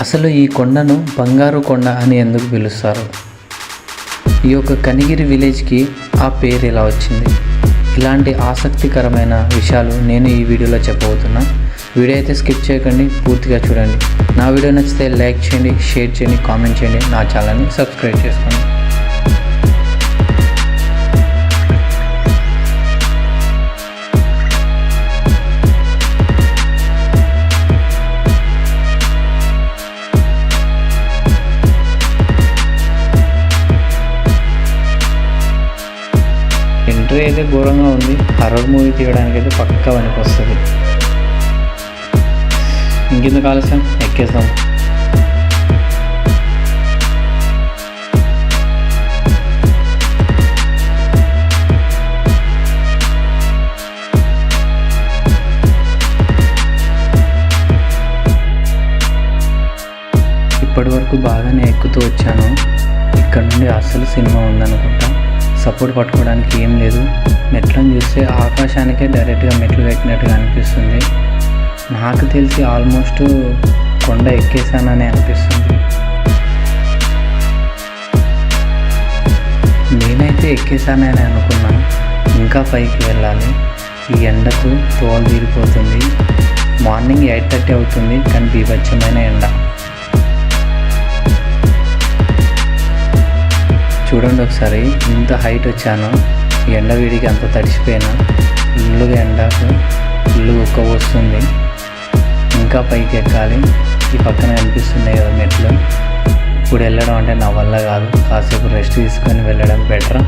అసలు ఈ కొండను బంగారు కొండ అని ఎందుకు పిలుస్తారు? ఈ యొక్క కనిగిరి విలేజ్కి ఆ పేరు ఎలా వచ్చింది? ఇలాంటి ఆసక్తికరమైన విషయాలు నేను ఈ వీడియోలో చెప్పబోతున్నా. వీడియో అయితే స్కిప్ చేయకండి, పూర్తిగా చూడండి. నా వీడియో నచ్చితే లైక్ చేయండి, షేర్ చేయండి, కామెంట్ చేయండి, నా ఛానల్ని సబ్స్క్రైబ్ చేసుకోండి. ఎంట్రీ అయితే ఘోరంగా ఉంది. హర్రర్ మూవీ తీయడానికి అయితే పక్కా పనికి వస్తుంది. ఇంకెందుకు ఆలస్యం, ఎక్కేద్దాం. ఇప్పటి వరకు బాగానే ఎక్కుతూ వచ్చాను. ఇక్కడ నుండి అసలు సినిమా ఉందనుకుంటా. సపోర్ట్ పట్టుకోవడానికి ఏం లేదు. మెట్లను చూస్తే ఆకాశానికే డైరెక్ట్గా మెట్లు కట్టినట్టుగా అనిపిస్తుంది. నాకు తెలిసి ఆల్మోస్ట్ కొండ ఎక్కేసానని అనిపిస్తుంది. నేనైతే ఎక్కేసానని అనుకున్నాను. ఇంకా పైకి వెళ్ళాలి. ఈ ఎండకు తోలు తీరిపోతుంది. మార్నింగ్ 8:30 అవుతుంది, కానీ బీభత్సమైన ఎండ. చూడండి ఒకసారి, ఇంత హైట్ వచ్చాను, ఎండ వేడికి అంత తడిసిపోయినా. ఫుల్లుగా ఎండకు ఫుల్లు ఉక్క వస్తుంది. ఇంకా పైకి ఎక్కాలి. ఈ పక్కన కనిపిస్తున్నాయి కదా మెట్లు. ఇప్పుడు వెళ్ళడం అంటే నా వల్ల కాదు. కాసేపు రెస్ట్ తీసుకొని వెళ్ళడం బెటర్.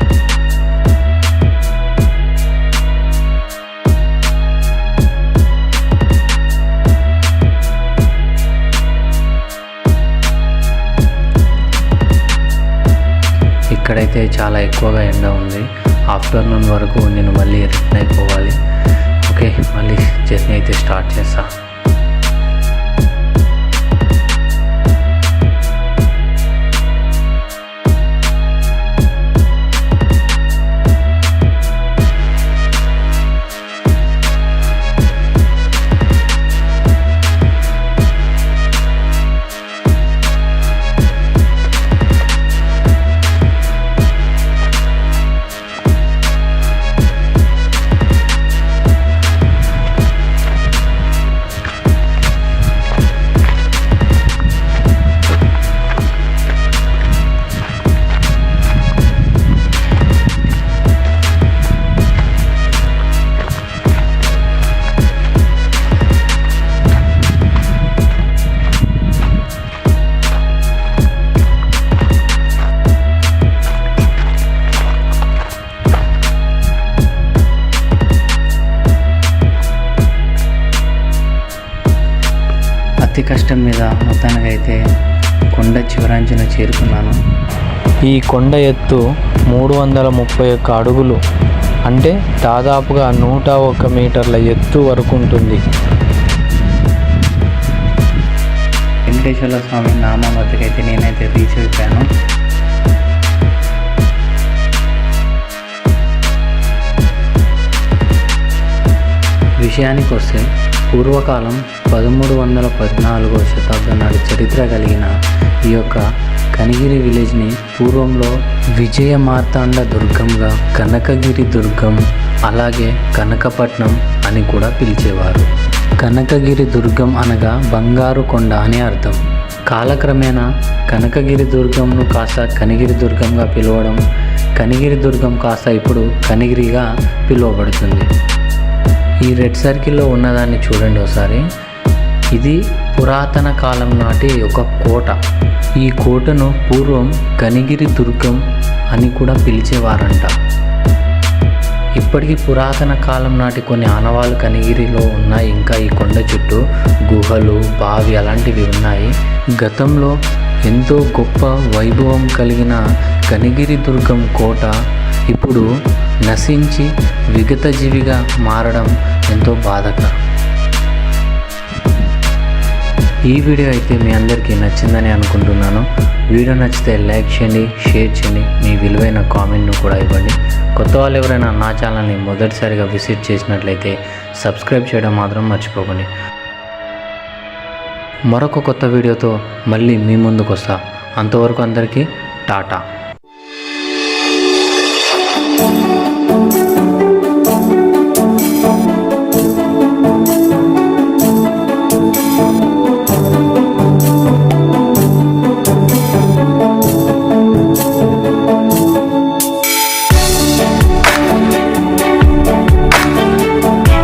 ఇక్కడైతే చాలా ఎక్కువగా ఎండ ఉంది. ఆఫ్టర్నూన్ వరకు నేను మళ్ళీ రిటర్న్ అయిపోవాలి. ఓకే, మళ్ళీ జర్నీ అయితే స్టార్ట్ చేస్తా. అతి కష్టం మీద మొత్తానికైతే కొండ చివరాంచున చేరుకున్నాను. ఈ కొండ ఎత్తు 331 అడుగులు, అంటే దాదాపుగా 101 మీటర్ల ఎత్తు వరకు ఉంటుంది. వెంకటేశ్వర స్వామి నామం వద్దకైతే నేనైతే రీచ్ అయిపోయాను. విషయానికి వస్తే పూర్వకాలం 1314వ శతాబ్దం నాటి చరిత్ర కలిగిన ఈ యొక్క కనిగిరి విలేజ్ని పూర్వంలో విజయ మార్తాండ దుర్గంగా, కనకగిరి దుర్గం, అలాగే కనకపట్నం అని కూడా పిలిచేవారు. కనకగిరి దుర్గం అనగా బంగారు కొండ అని అర్థం. కాలక్రమేణా కనకగిరి దుర్గంను కాస్త కనిగిరి దుర్గంగా పిలవడం, కనిగిరి దుర్గం కాస్త ఇప్పుడు కనిగిరిగా పిలువబడుతుంది. ఈ రెడ్ సర్కిల్లో ఉన్నదాన్ని చూడండి ఒకసారి. ఇది పురాతన కాలం నాటి ఒక కోట. ఈ కోటను పూర్వం కనిగిరి దుర్గం అని కూడా పిలిచేవారంట. ఇప్పటికీ పురాతన కాలం నాటి కొన్ని ఆనవాళ్ళు కనిగిరిలో ఉన్నాయి. ఇంకా ఈ కొండ చుట్టూ గుహలు, బావి అలాంటివి ఉన్నాయి. గతంలో ఎంతో గొప్ప వైభవం కలిగిన కనిగిరి దుర్గం కోట ఇప్పుడు నశించి విగతజీవిగా మారడం ఎంతో బాధాకరం. ఈ వీడియో అయితే మీ అందరికీ నచ్చిందని అనుకుంటున్నాను. వీడియో నచ్చితే లైక్ చేయండి, షేర్ చేయండి, మీ విలువైన కామెంట్ను కూడా ఇవ్వండి. కొత్త వాళ్ళు ఎవరైనా నా ఛానల్ని మొదటిసారిగా విజిట్ చేసినట్లయితే సబ్స్క్రైబ్ చేయడం మాత్రం మర్చిపోకండి. మరొక కొత్త వీడియోతో మళ్ళీ మీ ముందుకు వస్తా. అంతవరకు అందరికీ టాటా.